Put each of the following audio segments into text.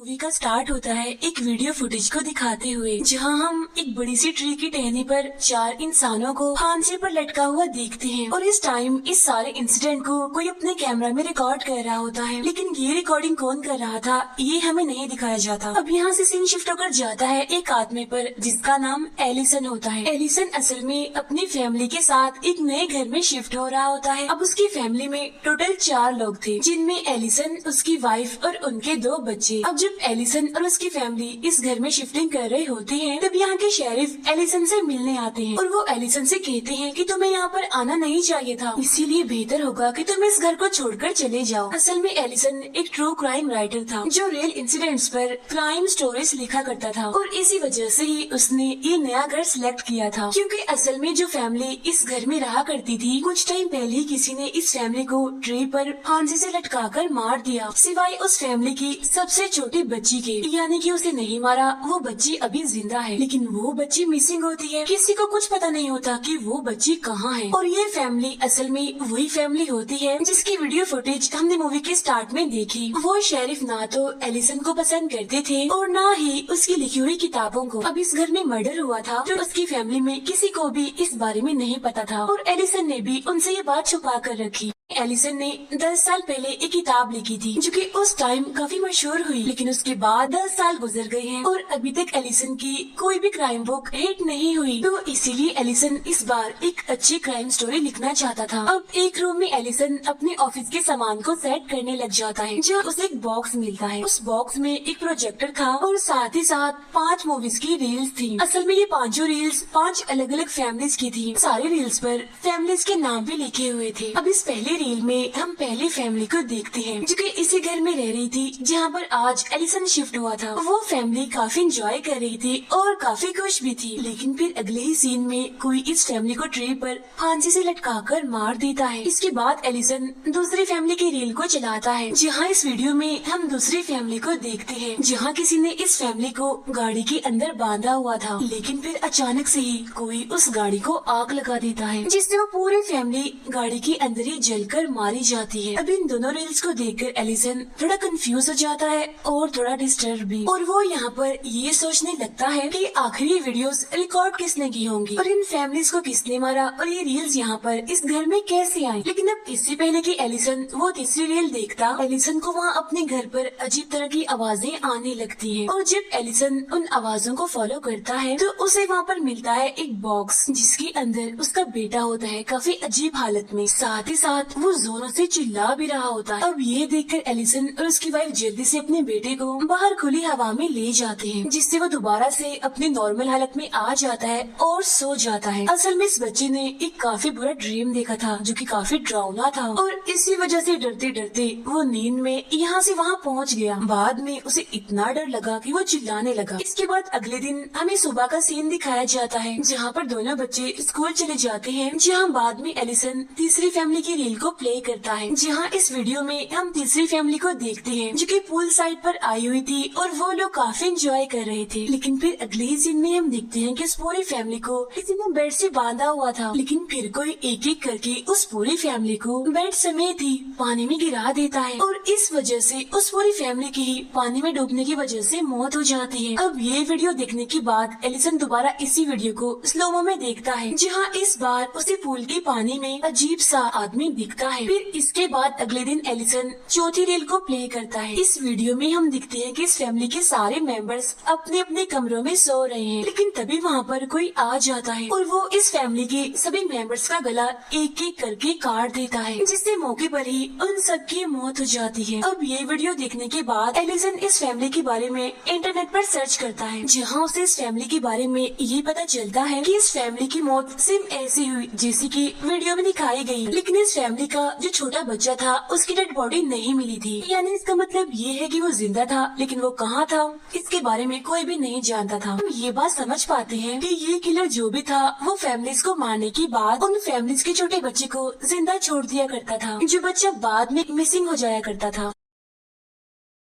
Movie का start होता है एक वीडियो फुटेज को दिखाते हुए, जहां हम एक बड़ी सी ट्री की टहनी पर 4 इंसानों को फांसी पर लटका हुआ देखते हैं। और इस टाइम इस सारे इंसिडेंट को कोई अपने कैमरा में रिकॉर्ड कर रहा होता है, लेकिन ये रिकॉर्डिंग कौन कर रहा था ये हमें नहीं दिखाया जाता। अब यहाँ से सीन शिफ्ट होकर जाता है एक आदमी पर जिसका नाम एलिसन होता है। एलिसन असल में अपनी फैमिली के साथ एक नए घर में शिफ्ट हो रहा होता है। अब उसकी फैमिली में टोटल 4 लोग थे, जिनमें एलिसन, उसकी वाइफ और उनके 2 बच्चे। अब जब एलिसन और उसकी फैमिली इस घर में शिफ्टिंग कर रहे होते हैं, तब यहाँ के शेरिफ एलिसन से मिलने आते हैं और वो एलिसन से कहते हैं कि तुम्हें यहाँ पर आना नहीं चाहिए था, इसीलिए बेहतर होगा कि तुम इस घर को छोड़कर चले जाओ। असल में एलिसन एक ट्रू क्राइम राइटर था जो रियल इंसिडेंट्स पर क्राइम स्टोरीज लिखा करता था, और इसी वजह से ही उसने ये नया घर सिलेक्ट किया था। क्योंकि असल में जो फैमिली इस घर में रहा करती थी, कुछ टाइम पहले ही किसी ने इस फैमिली को ट्री पर फांसी से लटकाकर मार दिया, सिवाय उस फैमिली की सबसे छोटी बच्ची के। यानी कि उसे नहीं मारा, वो बच्ची अभी जिंदा है, लेकिन वो बच्ची मिसिंग होती है। किसी को कुछ पता नहीं होता कि वो बच्ची कहाँ है। और ये फैमिली असल में वही फैमिली होती है जिसकी वीडियो फुटेज हमने मूवी के स्टार्ट में देखी। वो शेरिफ ना तो एलिसन को पसंद करते थे और ना ही उसकी लिखी हुई किताबों को। अब इस घर में मर्डर हुआ था जो उसकी फैमिली में किसी को भी इस बारे में नहीं पता था, और एलिसन ने भी उनसे ये बात छुपा कर रखी। एलिसन ने 10 साल पहले एक किताब लिखी थी जो कि उस टाइम काफी मशहूर हुई, लेकिन उसके बाद 10 साल गुजर गए हैं और अभी तक एलिसन की कोई भी क्राइम बुक हिट नहीं हुई। तो इसीलिए एलिसन इस बार एक अच्छी क्राइम स्टोरी लिखना चाहता था। अब एक रूम में एलिसन अपने ऑफिस के सामान को सेट करने लग जाता है, जहाँ उसे एक बॉक्स मिलता है। उस बॉक्स में एक प्रोजेक्टर था और साथ ही साथ 5 मूवीज की रील्स थी। असल में ये 5 रील्स 5 अलग अलग फैमिलीज की थी। सारी रील्स पर फैमिलीज के नाम भी लिखे हुए थे। अब इस पहले रील में हम पहली फैमिली को देखते हैं जो कि इसी घर में रह रही थी जहाँ पर आज एलिसन शिफ्ट हुआ था। वो फैमिली काफी एंजॉय कर रही थी और काफी खुश भी थी, लेकिन फिर अगले ही सीन में कोई इस फैमिली को ट्री पर फांसी से लटकाकर मार देता है। इसके बाद एलिसन दूसरी फैमिली की रील को चलाता है, जहाँ इस वीडियो में हम दूसरी फैमिली को देखते हैं जहाँ किसी ने इस फैमिली को गाड़ी के अंदर बांधा हुआ था, लेकिन फिर अचानक से ही कोई उस गाड़ी को आग लगा देता है, जिससे वो पूरी फैमिली गाड़ी के अंदर ही जलकर मारी जाती है। अब इन दोनों रील्स को देखकर एलिसन थोड़ा कंफ्यूज हो जाता है और थोड़ा डिस्टर्ब भी, और वो यहाँ पर ये सोचने लगता है कि आखिर ये वीडियोस रिकॉर्ड किसने की होंगी और इन फैमिलीज को किसने मारा और ये रील्स यहाँ पर इस घर में कैसे आई। लेकिन अब इससे पहले कि एलिसन वो तीसरी रील देखता, एलिसन को वहाँ अपने घर पर अजीब तरह की आवाजें आने लगती है, और जब एलिसन उन आवाजों को फॉलो करता है तो उसे वहाँ पर मिलता है एक बॉक्स जिसके अंदर उसका बेटा होता है काफी अजीब हालत में। साथ ही साथ वो जोरों से चिल्ला भी रहा होता है। अब ये देखकर एलिसन और उसकी वाइफ जल्दी से अपने बेटे को बाहर खुली हवा में ले जाते हैं, जिससे वो दोबारा से अपनी नॉर्मल हालत में आ जाता है और सो जाता है। असल में इस बच्चे ने एक काफी बुरा ड्रीम देखा था जो कि काफी डरावना था, और इसी वजह से डरते डरते वो नींद में यहाँ से वहाँ पहुँच गया। बाद में उसे इतना डर लगा कि वो चिल्लाने लगा। इसके बाद अगले दिन हमें सुबह का सीन दिखाया जाता है जहाँ पर दोनों बच्चे स्कूल चले जाते हैं, जहाँ बाद में एलिसन तीसरी फैमिली की रील को प्ले करता है, जहाँ इस वीडियो में हम तीसरी फैमिली को देखते हैं जो कि पूल साइड पर आई हुई थी और वो लोग काफी एंजॉय कर रहे थे। लेकिन फिर अगले ही सीन में हम देखते हैं कि उस पूरी फैमिली को किसी ने बेड से बांधा हुआ था, लेकिन फिर कोई एक एक करके उस पूरी फैमिली को बेड समेत ही पानी में गिरा देता है, और इस वजह से उस पूरी फैमिली की ही पानी में डूबने की वजह से मौत हो जाती है। अब ये वीडियो देखने के बाद एलिसन दोबारा इसी वीडियो को स्लोमो में देखता है, जहाँ इस बार उसे पूल के पानी में अजीब सा आदमी दिखता है। फिर इसके बाद अगले दिन एलिसन चौथी रील को प्ले करता है। इस वीडियो में हम दिखते हैं कि इस फैमिली के सारे मेंबर्स अपने अपने कमरों में सो रहे हैं, लेकिन तभी वहाँ पर कोई आ जाता है और वो इस फैमिली के सभी मेंबर्स का गला एक एक करके काट देता है, जिससे मौके पर ही उन सबकी मौत हो जाती है। अब ये वीडियो देखने के बाद एलिसन इस फैमिली के बारे में इंटरनेट पर सर्च करता है, जहाँ उसे इस फैमिली के बारे में ये पता चलता है कि इस फैमिली की मौत सेम ऐसी हुई जैसी कि वीडियो में दिखाई गई, लेकिन इस फैमिली का जो छोटा बच्चा था उसकी डेड बॉडी नहीं मिली थी। यानी इसका मतलब ये है कि वो जिंदा था, लेकिन वो कहाँ था इसके बारे में कोई भी नहीं जानता था। हम ये बात समझ पाते हैं कि ये किलर जो भी था वो फैमिलीज को मारने के बाद उन फैमिलीज के छोटे बच्चे को जिंदा छोड़ दिया करता था, जो बच्चा बाद में मिसिंग हो जाया करता था।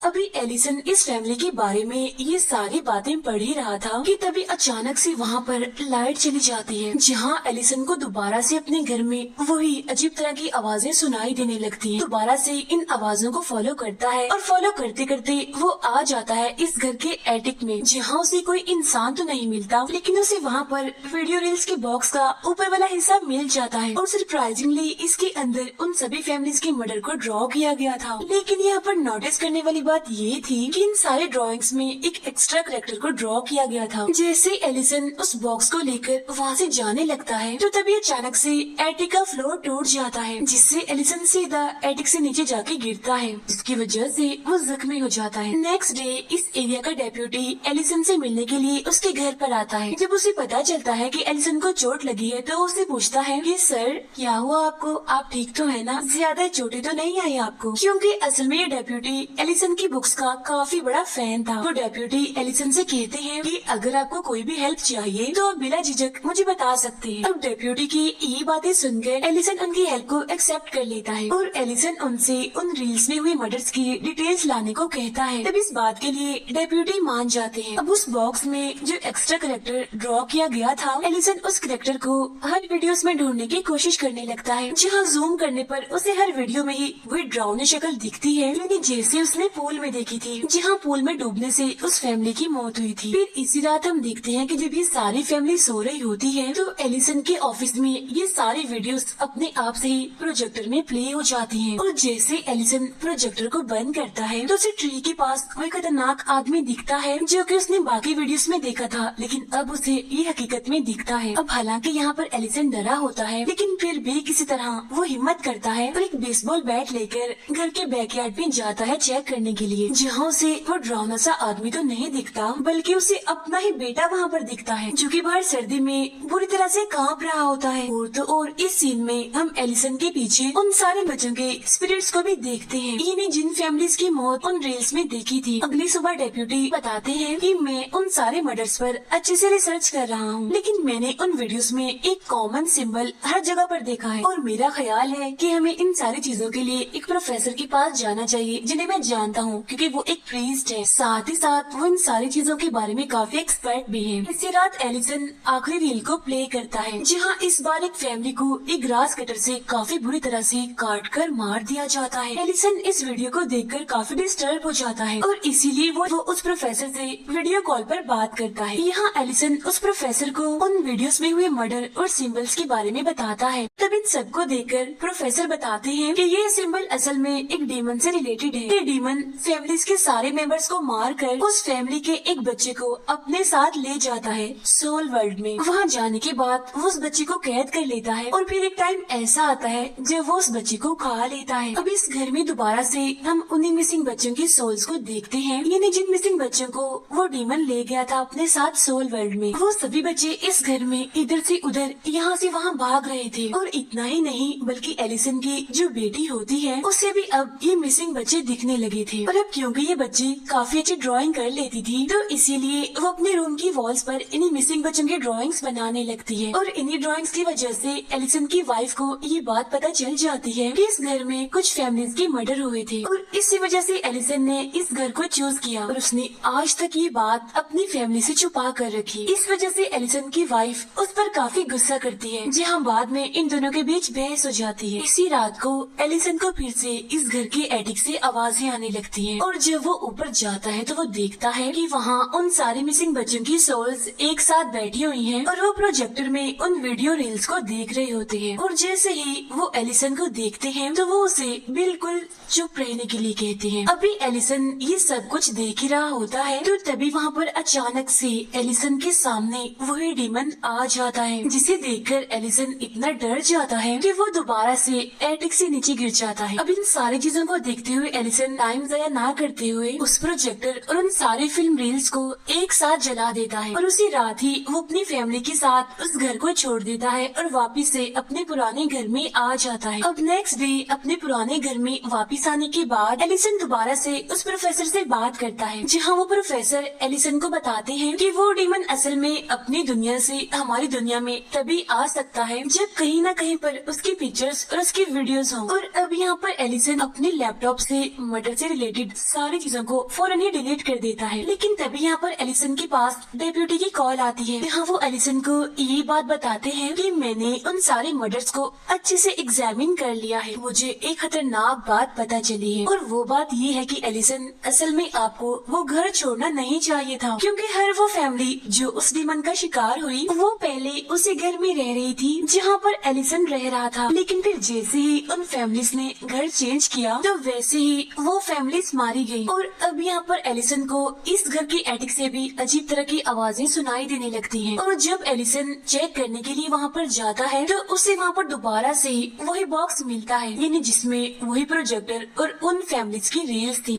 अभी एलिसन इस फैमिली के बारे में ये सारी बातें पढ़ ही रहा था कि तभी अचानक से वहाँ पर लाइट चली जाती है, जहाँ एलिसन को दोबारा से अपने घर में वही अजीब तरह की आवाजें सुनाई देने लगती हैं। दोबारा से इन आवाजों को फॉलो करता है और फॉलो करते करते वो आ जाता है इस घर के एटिक में, जहाँ उसे कोई इंसान तो नहीं मिलता, लेकिन उसे वहाँ पर वीडियो रील्स के बॉक्स का ऊपर वाला हिस्सा मिल जाता है। और सरप्राइजिंगली इसके अंदर उन सभी फैमिलीज के मर्डर को ड्रॉ किया गया था। लेकिन यहाँ पर नोटिस करने वाली बात ये थी कि इन सारे ड्राइंग्स में एक एक्स्ट्रा कैरेक्टर को ड्रॉ किया गया था। जैसे एलिसन उस बॉक्स को लेकर वहाँ से जाने लगता है तो तभी अचानक से एटिक का फ्लोर टूट जाता है, जिससे एलिसन सीधा एटिक से नीचे जाके गिरता है, जिसकी वजह से वो जख्मी हो जाता है। नेक्स्ट डे इस एरिया का डेप्यूटी एलिसन से मिलने के लिए उसके घर पर आता है। जब उसे पता चलता है कि एलिसन को चोट लगी है तो उससे पूछता है कि सर क्या हुआ आपको, आप ठीक तो है ना, ज्यादा चोटें तो नहीं आई आपको? क्योंकि असल में ये डेप्यूटी एलिसन की बुक्स का काफी बड़ा फैन था। तो डेप्यूटी एलिसन से कहते हैं कि अगर आपको कोई भी हेल्प चाहिए तो आप बिना झिझक मुझे बता सकते हैं। अब डेप्यूटी की ये बातें सुनकर एलिसन उनकी हेल्प को एक्सेप्ट कर लेता है और एलिसन उनसे उन रील्स में हुए मर्डर्स की डिटेल्स लाने को कहता है। तब इस बात के लिए डेप्यूटी मान जाते हैं। अब उस बॉक्स में जो एक्स्ट्रा कैरेक्टर ड्रॉ किया गया था, एलिसन उस कैरेक्टर को हर वीडियोस में ढूंढने की कोशिश करने लगता है, जहाँ जूम करने पर उसे हर वीडियो में ही वही ड्राउनी शक्ल दिखती है, यानी जैसे उसने पूल में देखी थी, जहाँ पूल में डूबने से उस फैमिली की मौत हुई थी। फिर इसी रात हम देखते हैं कि जब ये सारी फैमिली सो रही होती है तो एलिसन के ऑफिस में ये सारी वीडियोस अपने आप से ही प्रोजेक्टर में प्ले हो जाती हैं। और जैसे एलिसन प्रोजेक्टर को बंद करता है तो उसे ट्री के पास कोई खतरनाक आदमी दिखता है, जो कि उसने बाकी वीडियोस में देखा था, लेकिन अब उसे ये हकीकत में दिखता है। अब हालांकि यहाँ पर एलिसन डरा होता है, लेकिन फिर भी किसी तरह वो हिम्मत करता है और एक बेसबॉल बैट लेकर घर के बैकयार्ड में जाता है चेक करने के लिए, जहाँ उसे वो डरावना सा आदमी तो नहीं दिखता, बल्कि उसे अपना ही बेटा वहाँ पर दिखता है, जो कि बाहर सर्दी में बुरी तरह से कांप रहा होता है। और तो और इस सीन में हम एलिसन के पीछे उन सारे बच्चों के स्पिरिट्स को भी देखते हैं, इन्हें जिन फैमिलीज की मौत उन रील्स में देखी थी। अगली सुबह डेप्यूटी बताते हैं कि मैं उन सारे मर्डर्स पर अच्छे से रिसर्च कर रहा हूँ, लेकिन मैंने उन वीडियोस में एक कॉमन सिंबल हर जगह पर देखा है और मेरा ख्याल है कि हमें इन सारी चीजों के लिए एक प्रोफेसर के पास जाना चाहिए, जिन्हें मैं जानता हूँ क्योंकि वो एक प्रीस्ट है, साथ ही साथ वो इन सारी चीजों के बारे में काफी एक्सपर्ट भी है। इसी रात एलिसन आखिरी रील को प्ले करता है, जहाँ इस बार एक फैमिली को एक ग्रास कटर से काफी बुरी तरह से काट कर मार दिया जाता है। एलिसन इस वीडियो को देखकर काफी डिस्टर्ब हो जाता है और इसीलिए वो उस प्रोफेसर से वीडियो कॉल पर बात करता है। यहाँ एलिसन उस प्रोफेसर को उन वीडियोस में हुए मर्डर और सिंबल्स के बारे में बताता है। तब इन सबको देखकर प्रोफेसर बताते हैं कि ये सिंबल असल में एक डीमन से रिलेटेड है। ये डीमन फैमिलीज के सारे मेंबर्स को मारकर उस फैमिली के एक बच्चे को अपने साथ ले जाता है सोल वर्ल्ड में। वहाँ जाने के बाद वो उस बच्चे को कैद कर लेता है और फिर एक टाइम ऐसा आता है जब वो उस बच्चे को खा लेता है। अब इस घर में दोबारा से हम उन्हीं मिसिंग बच्चों की सोल्स को देखते हैं, यानी जिन मिसिंग बच्चों को वो डीमन ले गया था अपने साथ सोल वर्ल्ड में। वो सभी बच्चे इस घर में इधर से उधर यहाँ से वहाँ भाग रहे थे। और इतना ही नहीं बल्कि एलिसन की जो बेटी होती है उसे भी अब ये मिसिंग बच्चे दिखने लगे थे। और अब क्योंकि ये बच्चे काफी अच्छी ड्राइंग कर लेती थी तो इसीलिए वो अपने रूम की वॉल्स पर इन्हीं मिसिंग बच्चों की ड्राइंग्स बनाने लगती है। और इन्हीं ड्राइंग्स की वजह से एलिसन की वाइफ को ये बात पता चल जाती है कि इस घर में कुछ फैमिलीज के मर्डर हुए थे और इसी वजह से एलिसन ने इस घर को चूज किया और उसने आज तक ये बात अपनी फैमिली से छुपा कर रखी। इस वजह से एलिसन की वाइफ उस पर काफी गुस्सा करती है, जहाँ बाद में इन दोनों के बीच बहस हो जाती है। इसी रात को एलिसन को फिर से इस घर के एटिक से आवाजें आने लगती हैं और जब वो ऊपर जाता है तो वो देखता है कि वहाँ उन सारे मिसिंग बच्चों की सोल्स एक साथ बैठी हुई हैं और वो प्रोजेक्टर में उन वीडियो रील्स को देख रहे होते हैं। और जैसे ही वो एलिसन को देखते हैं तो वो उसे बिल्कुल चुप रहने के लिए कहते हैं। अभी एलिसन ये सब कुछ देख ही रहा होता है तो तभी वहाँ पर अचानक से एलिसन के सामने वही डीमन आ जाता है, जिसे देखकर एलिसन इतना डर जाता है कि वो दोबारा से एटिक से नीचे गिर जाता है। अब इन सारी चीजों को देखते हुए एलिसन टाइम ज़ाया ना करते हुए उस प्रोजेक्टर और उन सारे फिल्म रील्स को एक साथ जला देता है और उसी रात ही वो अपनी फैमिली के साथ उस घर को छोड़ देता है और वापिस से अपने पुराने घर में आ जाता है। अब नेक्स्ट डे अपने पुराने घर में वापिस आने के बाद एलिसन दोबारा से उस प्रोफेसर से बात करता है, जहाँ वो प्रोफेसर एलिसन को बताते हैं कि वो डीमन असल में अपनी दुनिया से हमारी दुनिया में तभी आ सकता है जब कहीं न कहीं पर उसकी पिक्चर्स और उसकी वीडियोस हों। और अब यहाँ पर एलिसन अपने लैपटॉप से मर्डर से रिलेटेड रिलेटेड सारी चीजों को फौरन ही डिलीट कर देता है। लेकिन तभी यहाँ पर एलिसन के पास डेप्यूटी की कॉल आती है। यहाँ वो एलिसन को ये बात बताते हैं कि मैंने उन सारे मर्डर्स को अच्छे से एग्जामिन कर लिया है, मुझे एक खतरनाक बात पता चली है। और वो बात ये है कि एलिसन असल में आपको वो घर छोड़ना नहीं चाहिए था, क्योंकि हर वो फैमिली जो उस डीमन का शिकार हुई वो पहले उसी घर में रह रही थी जहाँ पर एलिसन रह रहा था। लेकिन फिर जैसे ही उन फैमिलीज ने घर चेंज किया तो वैसे ही वो फैमिलीज मारी गई। और अब यहाँ पर एलिसन को इस घर की एटिक से भी अजीब तरह की आवाजें सुनाई देने लगती हैं। और जब एलिसन चेक करने के लिए वहाँ पर जाता है तो उसे वहाँ पर दोबारा से वही बॉक्स मिलता है, यानी जिसमें वही प्रोजेक्टर और उन फैमिलीज की रील्स थी।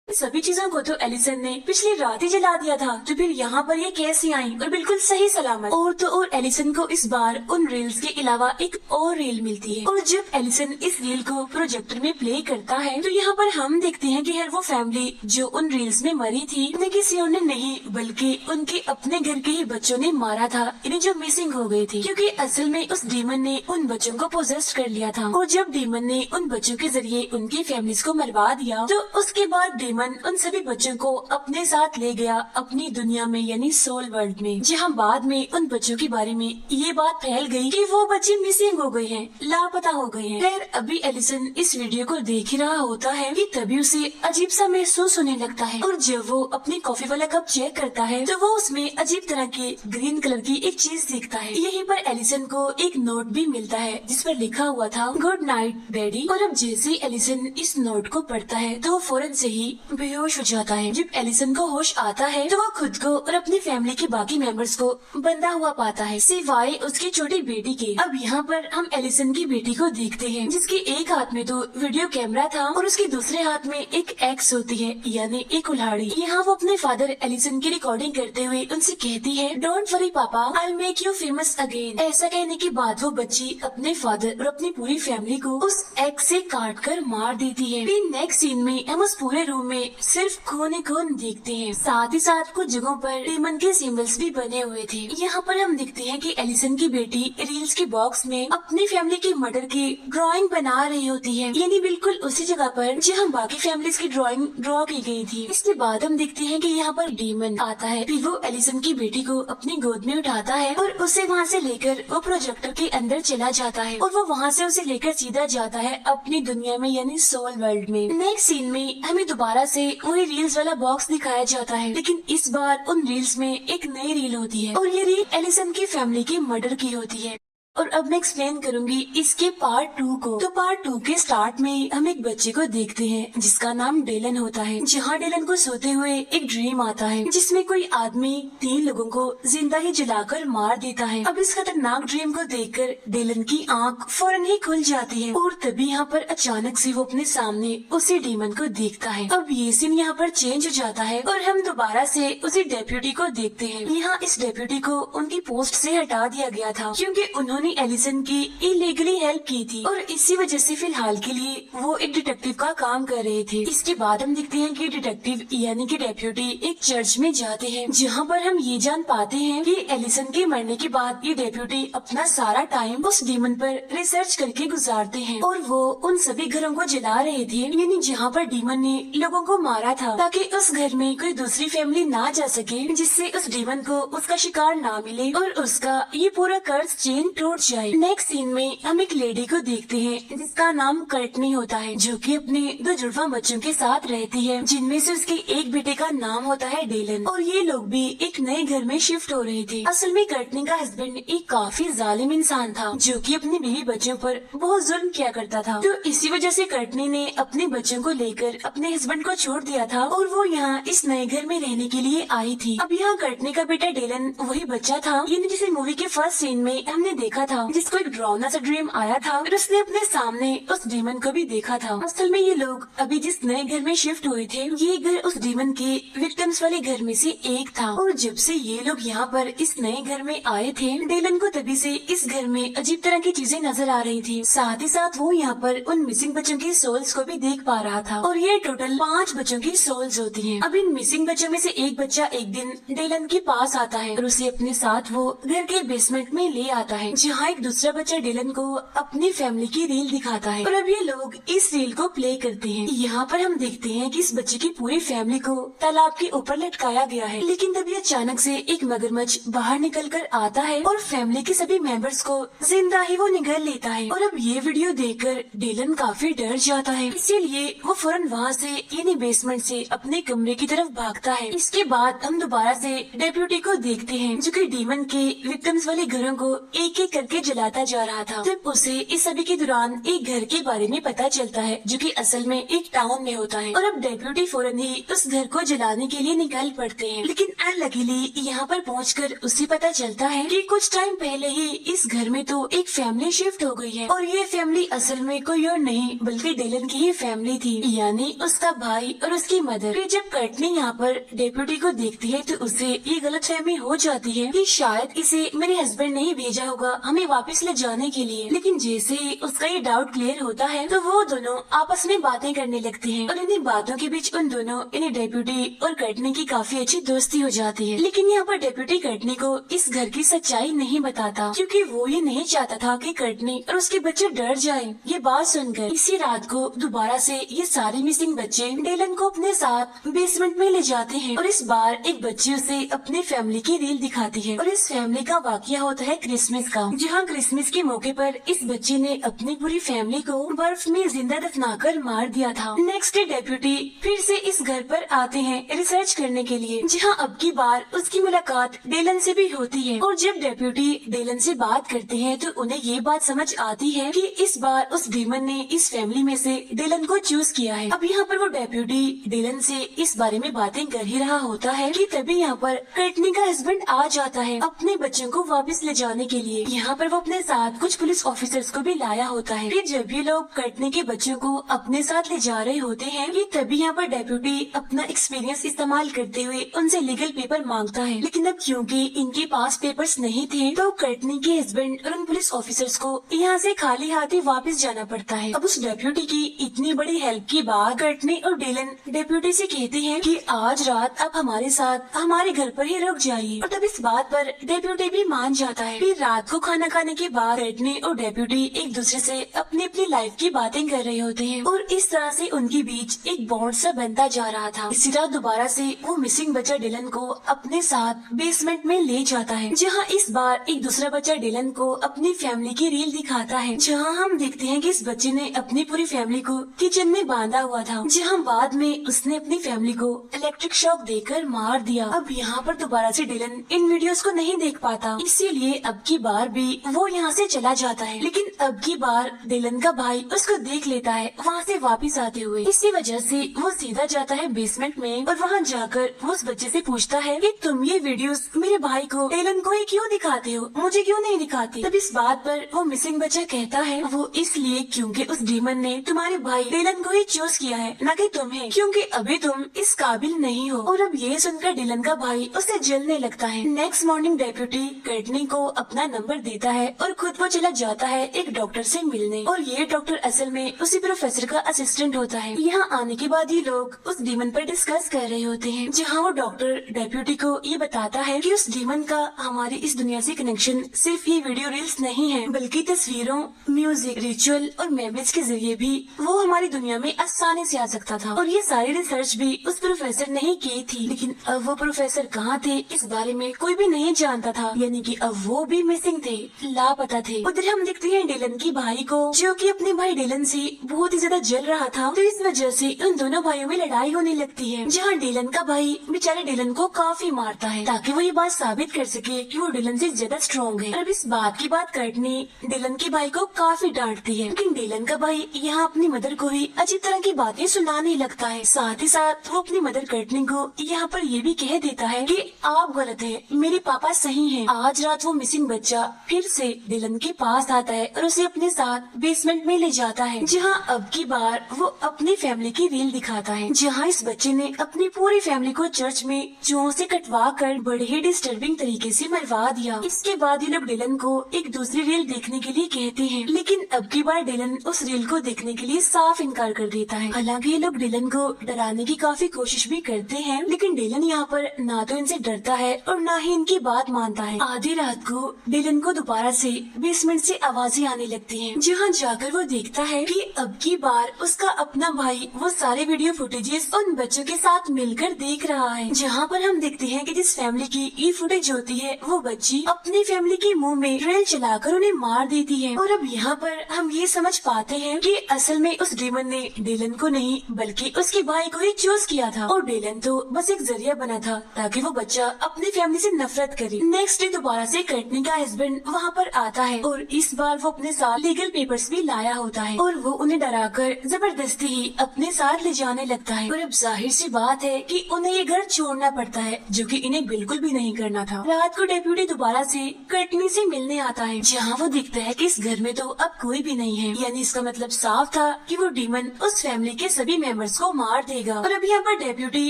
सभी चीजों को तो एलिसन ने पिछली रात ही जला दिया था, तो फिर यहाँ पर ये कैसे आई और बिल्कुल सही सलामत। और तो और एलिसन को इस बार उन रील्स के अलावा एक और रील मिलती है। और जब एलिसन इस रील को प्रोजेक्टर में प्ले करता है तो यहाँ पर हम देखते हैं कि हर वो फैमिली जो उन रील्स में मरी थी उन्हें किसी और ने नहीं बल्कि उनके अपने घर के ही बच्चों ने मारा था, इन्हें जो मिसिंग हो गए थे, क्योंकि असल में उस डीमन ने उन बच्चों को पोजेस्ट कर लिया था। और जब डीमन ने उन बच्चों के जरिए उनकी फैमिलीज को मरवा दिया तो उसके बाद डीमन उन सभी बच्चों को अपने साथ ले गया अपनी दुनिया में, यानी सोल वर्ल्ड में, जहाँ बाद में उन बच्चों के बारे में ये बात फैल गई कि वो बच्चे मिसिंग हो गए हैं, लापता हो गए हैं। खैर अभी एलिसन इस वीडियो को देख ही रहा होता है कि तभी उसे अजीब सा महसूस होने लगता है। और जब वो अपनी कॉफी वाला कप चेक करता है तो वो उसमें अजीब तरह की ग्रीन कलर की एक चीज दिखता है। यहीं पर एलिसन को एक नोट भी मिलता है जिस पर लिखा हुआ था गुड नाइट डैडी। और अब जैसे ही एलिसन इस नोट को पढ़ता है तो वो फौरन से ही बेहोश हो जाता है। जब एलिसन को होश आता है तो वो खुद को और अपनी फैमिली के बाकी मेंबर्स को बंधा हुआ पाता है, सिवाय उसकी छोटी बेटी के। अब यहाँ पर हम एलिसन की बेटी को देखते हैं जिसके एक हाथ में तो वीडियो कैमरा था और उसके दूसरे हाथ में एक एक्स होती है, यानी एक कुल्हाड़ी। यहाँ वो अपने फादर एलिसन की रिकॉर्डिंग करते हुए उनसे कहती है डोंट वरी पापा, I will make you famous again. ऐसा कहने के बाद वो बच्ची अपने फादर और अपनी पूरी फैमिली को उस एक्स से काट कर मार देती है। फिर नेक्स्ट सीन में हम उस पूरे रूम में सिर्फ खून ही खून देखते हैं, साथ ही साथ कुछ जगहों पर डीमन के सिंबल्स भी बने हुए थे। यहाँ पर हम देखते हैं कि एलिसन की बेटी रील्स के बॉक्स में अपनी फैमिली के मर्डर की ड्राइंग बना रही होती है, यानी बिल्कुल उसी जगह पर जहाँ बाकी फैमिलीज की ड्राइंग ड्रॉ की गई थी। इसके बाद हम देखते हैं कि यहाँ पर डीमन आता है, फिर वो एलिसन की बेटी को अपनी गोद में उठाता है और उसे वहाँ से लेकर वो प्रोजेक्टर के अंदर चला जाता है और वो वहाँ से उसे लेकर सीधा जाता है अपनी दुनिया में, यानी सोल वर्ल्ड में। नेक्स्ट सीन में हमें दोबारा से वही रील्स वाला बॉक्स दिखाया जाता है, लेकिन इस बार उन रील्स में एक नई रील होती है और ये रील एलिसन की फैमिली के मर्डर की होती है। और अब मैं एक्सप्लेन करूंगी इसके पार्ट 2 को। तो पार्ट 2 के स्टार्ट में हम एक बच्चे को देखते हैं जिसका नाम डेलन होता है, जहाँ डेलन को सोते हुए एक ड्रीम आता है जिसमें कोई आदमी 3 लोगों को जिंदा ही जलाकर मार देता है। अब इस खतरनाक ड्रीम को देखकर डेलन की आंख फौरन ही खुल जाती है और तभी यहाँ पर अचानक से वो अपने सामने उसी डीमन को देखता है। अब ये सीन यहाँ पर चेंज हो जाता है और हम दोबारा से उसी डेप्यूटी को देखते हैं। यहाँ इस डेप्यूटी को उनकी पोस्ट से हटा दिया गया था क्योंकि उन्होंने एलिसन की इलीगली हेल्प की थी और इसी वजह से फिलहाल के लिए वो एक डिटेक्टिव का काम कर रहे थे। इसके बाद हम देखते हैं कि डिटेक्टिव यानी कि डेप्यूटी एक चर्च में जाते हैं, जहाँ पर हम ये जान पाते हैं कि एलिसन के मरने के बाद ये डेप्यूटी अपना सारा टाइम उस डीमन पर रिसर्च करके गुजारते हैं और वो उन सभी घरों को जला रहे थे, यानी जहाँ पर डीमन ने लोगों को मारा था, ताकि उस घर में कोई दूसरी फैमिली ना जा सके, जिससे उस डीमन को उसका शिकार ना मिले और उसका ये पूरा कर्ज चेन टूट जाए। नेक्स्ट सीन में हम एक लेडी को देखते हैं जिसका नाम कर्टनी होता है, जो कि अपने 2 जुड़वा बच्चों के साथ रहती है, जिनमें से उसके एक बेटे का नाम होता है डेलन। और ये लोग भी एक नए घर में शिफ्ट हो रहे थे। असल में कर्टनी का हस्बैंड एक काफी जालिम इंसान था जो कि अपने बीवी बच्चों पर बहुत जुल्म किया करता था, तो इसी वजह से कर्टनी ने अपने बच्चों को लेकर अपने हस्बैंड को छोड़ दिया था और वो यहाँ इस नए घर में रहने के लिए आई थी। अब यहाँ कर्टनी का बेटा डेलन वही बच्चा था, यानी जिसे मूवी के फर्स्ट सीन में हमने देखा था, जिसको एक डरावना सा ड्रीम आया था और उसने अपने सामने उस डीमन को भी देखा था। असल में ये लोग अभी जिस नए घर में शिफ्ट हुए थे, ये घर उस डीमन के विक्टिम्स वाले घर में से एक था। और जब से ये लोग यहाँ पर इस नए घर में आए थे, डेलन को तभी से इस घर में अजीब तरह की चीजें नजर आ रही थी। साथ ही साथ वो यहाँ पर उन मिसिंग बच्चों की सोल्स को भी देख पा रहा था और ये टोटल 5 बच्चों की सोल्स होती हैं। अब इन मिसिंग बच्चों में से एक बच्चा एक दिन डेलन के पास आता है और उसे अपने साथ वो घर के बेसमेंट में ले आता है, जहाँ एक दूसरा बच्चा डिलन को अपनी फैमिली की रील दिखाता है और अब ये लोग इस रील को प्ले करते हैं। यहाँ पर हम देखते हैं कि इस बच्चे की पूरी फैमिली को तालाब के ऊपर लटकाया गया है, लेकिन तभी अचानक से एक मगरमच्छ बाहर निकल कर आता है और फैमिली के सभी मेंबर्स को जिंदा ही वो निगल लेता है। और अब ये वीडियो देखकर डिलन काफी डर जाता है, इसीलिए वो फौरन वहाँ से यानी बेसमेंट से अपने कमरे की तरफ भागता है। इसके बाद हम दोबारा से डेप्यूटी को देखते हैं जो कि डीमन के विक्टिम्स वाले घरों को एक एक करके जलाता जा रहा था। तब उसे इस सभी के दौरान एक घर के बारे में पता चलता है जो कि असल में एक टाउन में होता है और अब डेप्यूटी फौरन ही उस घर को जलाने के लिए निकल पड़ते हैं। लेकिन अनलकीली यहाँ पर पहुंचकर उसे पता चलता है कि कुछ टाइम पहले ही इस घर में तो एक फैमिली शिफ्ट हो गई है और ये फैमिली असल में कोई और नहीं बल्कि डिलन की ही फैमिली थी, यानी उसका भाई और उसकी मदर। फिर जब कर्टनी यहाँ पर डेप्यूटी को देखती है तो उसे ये गलतफहमी हो जाती है कि शायद इसे मेरे हस्बैंड ने ही भेजा होगा हमें वापस ले जाने के लिए। लेकिन जैसे ही उसका ये डाउट क्लियर होता है तो वो दोनों आपस में बातें करने लगते हैं और इन्हीं बातों के बीच उन दोनों यानी डेप्यूटी और कर्टनी की काफी अच्छी दोस्ती हो जाती है। लेकिन यहाँ पर डेप्यूटी कर्टनी को इस घर की सच्चाई नहीं बताता क्योंकि वो ये नहीं चाहता था कि कर्टनी और उसके बच्चे डर जाएं। ये बात सुनकर इसी रात को दोबारा से ये सारे मिसिंग बच्चे डिलन को अपने साथ बेसमेंट में ले जाते हैं और इस बार एक बच्ची उसे अपनी फैमिली की रील दिखाती है और इस फैमिली का वाकया होता है क्रिसमस का, जहाँ क्रिसमस के मौके पर इस बच्चे ने अपनी पूरी फैमिली को बर्फ में जिंदा दफनाकर मार दिया था। नेक्स्ट डे डेप्यूटी फिर से इस घर पर आते हैं रिसर्च करने के लिए, जहाँ अब की बार उसकी मुलाकात डिलन से भी होती है और जब डेप्यूटी डिलन से बात करते हैं तो उन्हें ये बात समझ आती है कि इस बार उस डीमन ने इस फैमिली में से डिलन को चूज किया है। अब यहाँ पर वो डेप्यूटी डिलन से इस बारे में बातें कर ही रहा होता है कि तभी यहाँ पर कर्टनी का हस्बैंड आ जाता है अपने बच्चों को वापस ले जाने के लिए। यहाँ पर वो अपने साथ कुछ पुलिस ऑफिसर्स को भी लाया होता है। फिर जब ये लोग कर्टनी के बच्चों को अपने साथ ले जा रहे होते हैं कि तभी यहाँ पर डेप्यूटी अपना एक्सपीरियंस इस्तेमाल करते हुए उनसे लीगल पेपर मांगता है, लेकिन अब क्योंकि इनके पास पेपर्स नहीं थे तो कर्टनी के हस्बैंड और उन पुलिस ऑफिसर्स को यहाँ से खाली हाथ ही वापस जाना पड़ता है। अब उस डेप्यूटी की इतनी बड़ी हेल्प के बाद कर्टनी और डिलन डेप्यूटी से कहते हैं कि आज रात आप हमारे साथ हमारे घर पर ही रुक जाइए और तब इस बात पर डेप्यूटी भी मान जाता है। फिर रात को खाना खाने के बाद कर्टनी और डेप्यूटी एक दूसरे से अपनी अपनी लाइफ की बातें कर रहे होते हैं और इस तरह से उनके बीच एक बॉन्ड सा बनता जा रहा था। इसी रात दोबारा से वो मिसिंग बच्चा डिलन को अपने साथ बेसमेंट में ले जाता है, जहाँ इस बार एक दूसरा बच्चा डिलन को अपनी फैमिली की रील दिखाता है, जहाँ हम देखते हैं कि इस बच्चे ने अपनी पूरी फैमिली को किचन में बांधा हुआ था, जहाँ बाद में उसने अपनी फैमिली को इलेक्ट्रिक शॉक देकर मार दिया। अब यहाँ पर दोबारा से डिलन इन वीडियोस को नहीं देख पाता, इसीलिए अब की बार भी वो यहाँ से चला जाता है। लेकिन अब की बार डिलन का भाई उसको देख लेता है वहाँ से वापस आते हुए। इसी वजह से वो सीधा जाता है बेसमेंट में और वहाँ जाकर वो उस बच्चे से पूछता है कि तुम ये वीडियोस मेरे भाई को डिलन को ही क्यों दिखाते हो, मुझे क्यों नहीं दिखाते। तब इस बात पर वो मिसिंग बच्चा कहता है वो इसलिए क्योंकि उस डीमन ने तुम्हारे भाई डिलन को ही चूज किया है, न कि तुम्हें, क्योंकि अभी तुम इस काबिल नहीं हो। और अब ये सुनकर डिलन का भाई उसे जलने लगता है। नेक्स्ट मॉर्निंग डेप्यूटी कर्टनी को अपना नंबर देता है और खुद वो चला जाता है एक डॉक्टर से मिलने और ये डॉक्टर असल में उसी प्रोफेसर का असिस्टेंट होता है। यहाँ आने के बाद ये लोग उस डीमन पर डिस्कस कर रहे होते हैं, जहाँ वो डॉक्टर डेप्यूटी को ये बताता है कि उस डीमन का हमारी इस दुनिया से कनेक्शन सिर्फ ये वीडियो रील्स नहीं है, बल्कि तस्वीरों, म्यूजिक, रिचुअल और मेमोरीज के जरिए भी वो हमारी दुनिया में आसानी से आ सकता था। और ये सारी रिसर्च भी उस प्रोफेसर ने ही की थी, लेकिन अब वो प्रोफेसर कहाँ थे इस बारे में कोई भी नहीं जानता था, यानी कि अब वो भी मिसिंग थे, लापता थे। उधर हम देखते हैं डिलन की भाई को जो कि अपने भाई डिलन से बहुत ही ज्यादा जल रहा था, तो इस वजह से उन दोनों भाइयों में लड़ाई होने लगती है, जहाँ डिलन का भाई बेचारे डिलन को काफी मारता है ताकि वो ये बात साबित कर सके कि वो डिलन से ज्यादा स्ट्रॉन्ग है। अब इस बात की बात कर्टनी डिलन के भाई को काफी डांटती है, लेकिन डिलन का भाई यहाँ अपनी मदर को ही अच्छी तरह की बातें सुनाने लगता है। साथ ही साथ वो अपनी मदर कर्टनी को यहाँ पर ये भी कह देता है कि आप गलत है, मेरे पापा सही है। आज रात वो मिसिंग बच्चा फिर से डिलन के पास आता है और उसे अपने साथ बेसमेंट में ले जाता है, जहाँ अब की बार वो अपनी फैमिली की रील दिखाता है, जहाँ इस बच्चे ने अपनी पूरी फैमिली को चर्च में चूहों से कटवा कर बड़े ही डिस्टर्बिंग तरीके से मरवा दिया। इसके बाद ये लोग डिलन को एक दूसरी रील देखने के लिए कहते हैं, लेकिन अब की बार डिलन उस रील को देखने के लिए साफ इनकार कर देता है। हालांकि ये लोग डिलन को डराने की काफी कोशिश भी करते हैं, लेकिन डिलन यहाँ पर ना तो इनसे डरता है और ना ही इनकी बात मानता है। आधी रात को डिलन को दोबारा से बेसमेंट से आवाजें आने लगती हैं, जहाँ जाकर वो देखता है कि अब की बार उसका अपना भाई वो सारे वीडियो फुटेजेस उन बच्चों के साथ मिलकर देख रहा है। जहाँ पर हम देखते हैं कि जिस फैमिली की ये फुटेज होती है वो बच्ची अपनी फैमिली के मुंह में ड्रिल चलाकर उन्हें मार देती है। और अब यहाँ पर हम ये समझ पाते हैं कि असल में उस डीमन ने डिलन को नहीं बल्कि उसके भाई को ही चूज किया था, और डिलन तो बस एक जरिया बना था ताकि वो बच्चा अपनी फैमिली से नफरत करे। नेक्स्ट डे दोबारा से कर्टनी का हस्बैंड वहाँ पर आता है और इस बार वो अपने साथ लीगल पेपर्स भी लाया होता है और वो उन्हें डराकर जबरदस्ती ही अपने साथ ले जाने लगता है। और अब जाहिर सी बात है कि उन्हें ये घर छोड़ना पड़ता है, जो कि इन्हें बिल्कुल भी नहीं करना था। रात को डेप्यूटी दोबारा से कर्टनी से मिलने आता है, जहाँ वो दिखता है कि इस घर में तो अब कोई भी नहीं है, यानी इसका मतलब साफ था कि वो डीमन उस फैमिली के सभी मेंबर्स को मार देगा। और अब यहाँ पर डेप्यूटी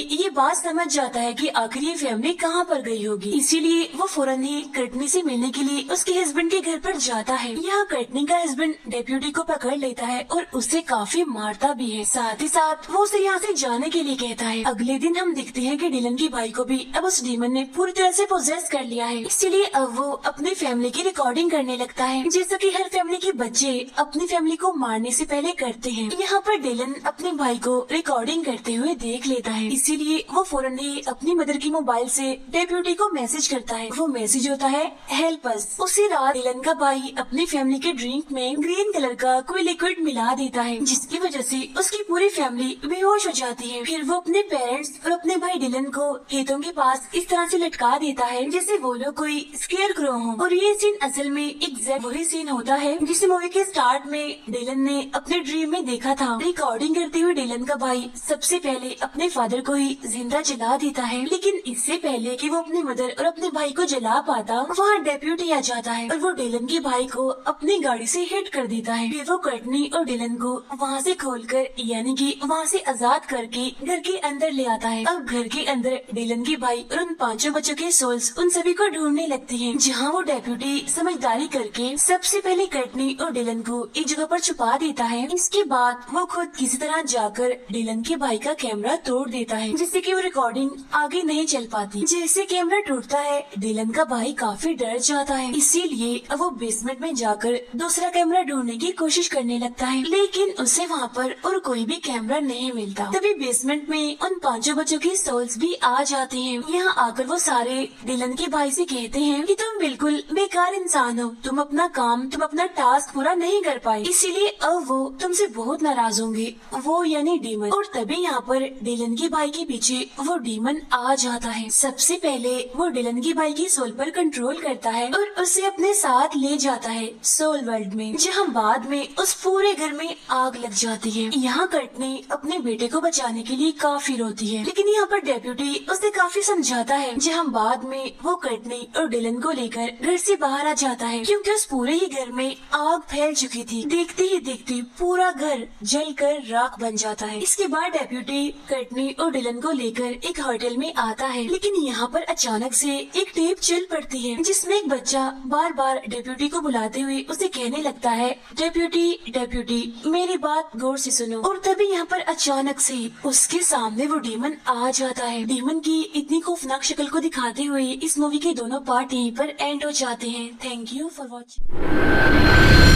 ये बात समझ जाता है कि आखिर ये फैमिली कहाँ पर गई होगी, इसीलिए वो फौरन ही कर्टनी से मिलने के लिए उसके हस्बैंड के घर पर जाता है। यहाँ कर्टनी का हस्बैंड डेप्यूटी को पकड़ लेता है और उसे काफी मारता भी है, साथ ही साथ वो उसे यहाँ से जाने के लिए कहता है। अगले दिन हम देखते हैं कि डिलन के भाई को भी अब उस डीमन ने पूरी तरह से पोजेस कर लिया है, इसीलिए अब वो अपनी फैमिली की रिकॉर्डिंग करने लगता है, जैसा कि हर फैमिली के बच्चे अपनी फैमिली को मारने से पहले करते हैं। यहाँ पर डिलन अपने भाई को रिकॉर्डिंग करते हुए देख लेता है, इसीलिए वो फौरन ही अपनी मदर की मोबाइल से डेप्यूटी को मैसेज करता है। वो मैसेज होता है हेल्प अस। उसी रात डिलन का भाई अपनी फैमिली के ड्रिंक में ग्रीन कलर का कोई लिक्विड मिला देता है, जिसकी वजह से उसकी पूरी फैमिली बेहोश हो जाती है। फिर वो अपने पेरेंट्स और अपने भाई डिलन को खेतों के पास इस तरह से लटका देता है जैसे वो लोग कोई स्केयर क्रो हो। और ये सीन असल में एग्जैक्ट वही सीन होता है जिसे मूवी के स्टार्ट में डिलन ने अपने ड्रीम में देखा था। रिकॉर्डिंग करते हुए डिलन का भाई सबसे पहले अपने फादर को ही जिंदा जला देता है, लेकिन इससे पहले कि वो अपनी मदर और अपने भाई को जला पाता, वहाँ डेप्यूटी आ जाता है और वो डिलन के भाई को अपनी गाड़ी से हिट कर देता है। फिर वो कर्टनी और डिलन को वहाँ से खोलकर यानी कि वहाँ से आजाद करके घर के अंदर ले आता है। अब घर के अंदर डिलन के भाई और उन 5 बच्चों के सोल्स उन सभी को ढूंढने लगती हैं, जहाँ वो डेप्यूटी समझदारी करके सबसे पहले कर्टनी और डिलन को एक जगह पर छुपा देता है। इसके बाद वो खुद किसी तरह जाकर डिलन के भाई का कैमरा तोड़ देता है, जिससे कि वो रिकॉर्डिंग आगे नहीं चल पाती। जैसे कैमरा टूटता है डिलन का भाई काफी डर जाता है, इसीलिए अब वो बेसमेंट में जाकर दूसरा कैमरा ढूंढने की कोशिश करने लगता है, लेकिन उसे वहाँ पर और कोई भी कैमरा नहीं मिलता। तभी बेसमेंट में उन 5 बच्चों की सोल्स भी आ जाते हैं। यहाँ आकर वो सारे डिलन के भाई से कहते हैं कि तुम बिल्कुल बेकार इंसान हो, तुम अपना टास्क पूरा नहीं कर पाए, इसीलिए अब वो तुमसे बहुत नाराज होंगे, वो यानी डीमन। और तभी यहाँ पर डिलन के भाई के पीछे वो डीमन आ जाता है। सबसे पहले वो डिलन के भाई की सोल पर कंट्रोल करता है और उसे अपने साथ ले जाता है सोल वर्ल्ड में, जहाँ बाद में उस पूरे घर में आग लग जाती है। यहाँ कर्टनी अपने बेटे को बचाने के लिए काफी रोती है, लेकिन यहाँ पर डेप्यूटी उसे काफी समझाता है, जहाँ बाद में वो कर्टनी और डिलन को लेकर घर से बाहर आ जाता है, क्योंकि उस पूरे ही घर में आग फैल चुकी थी। देखते ही देखते पूरा घर जलकर राख बन जाता है। इसके बाद डेप्यूटी कर्टनी और डिलन को लेकर एक होटल में आता है, लेकिन यहाँ पर अचानक से एक टेप चल पड़ती है, जिसमें एक बच्चा बार बार डेप्यूटी को बुलाते हुए उसे कहने लगता है डेप्यूटी डेप्यूटी मेरी बात गौर से सुनो। और तभी यहाँ पर अचानक से उसके सामने वो डीमन आ जाता है। डीमन की इतनी खौफनाक शक्ल को दिखाते हुए इस मूवी के दोनों पार्ट यहीं पर एंड हो जाते हैं। Thank you for watching.